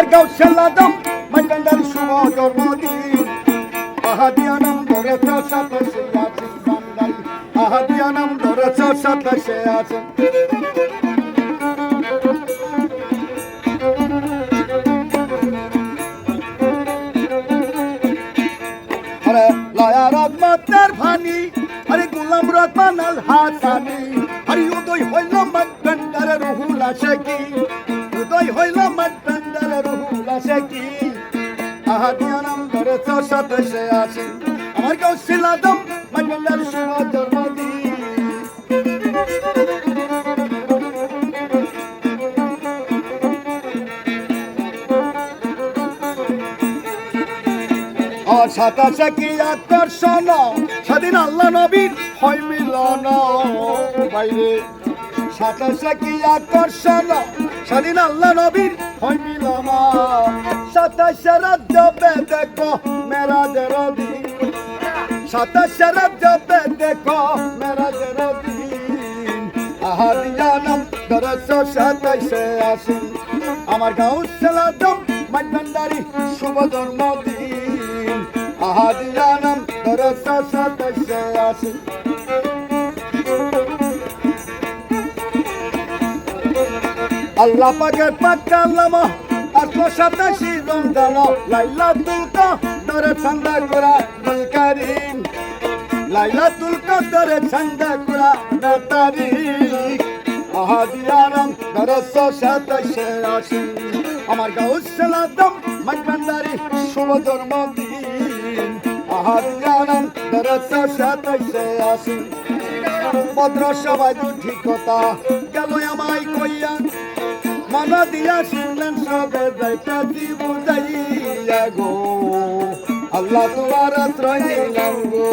আমার গাউসেল আদম মাইকান্দার শুভ জন্মদিন আহাদিয়ানাম ধরেছ সাতাশে আছেন বান্দারি আহাদিয়ানাম ধরেছ সাতাশে আছেন আরে লয়া রহমতের ভানি আরে গোলাম রহমান আল হাসানি আরে উদয় হইল মাইকান্দার রুহুল আশিকি উদয় হইল মাইকান্দার রুহুল আশিকি আহাদিয়ানাম ধরেছ সাতাশে আছেন আমার গাউসেল আদম মাইকান্দার শুভ জন্মদিন আর সাতাশে কি আকর্ষণ স্বাধীন আল্লাহ নবীর হয় মিলন বাইরে সাতাশে কি আকর্ষণ স্বাধীন আল্লাহ নবীর হয় মিলন সাতাশে রাজ্য দেখো মেরাজের দিন সাতাশে রাজ্য দেখো মেরাজের দিন আহাদিয়ানাম ধরেছ সাতাশে আছেন আমার গাউসেল আদম মাইকান্দারি শুভ জন্মদিন আহাদিয়ানাম ধরেছ সাতাশে আছেন আল্লাহ পাকের পাক কালাম আসলো সাতাশি রমজান লাইলাতুল কদরে ছন্দা কুরআনুল কারীম লাইলাতুল কদরে ছন্দা কুরআনুল তারিখ আহাদিয়ানাম ধরেছ সাতাশে আছেন আমার গাউসেল আদম মাইকান্দারি শুভ জন্মদিন আহাদিয়ানাম ধরেছ সাতাশে আছেন ভদ্র সবাই দুটি কথা গেল আমায় কইয়া মন দিয়া শুনলেন সবে যাইতাছি বুঝাইয়া গো আল্লাহ তোমার আশ্রয় নিলাম গো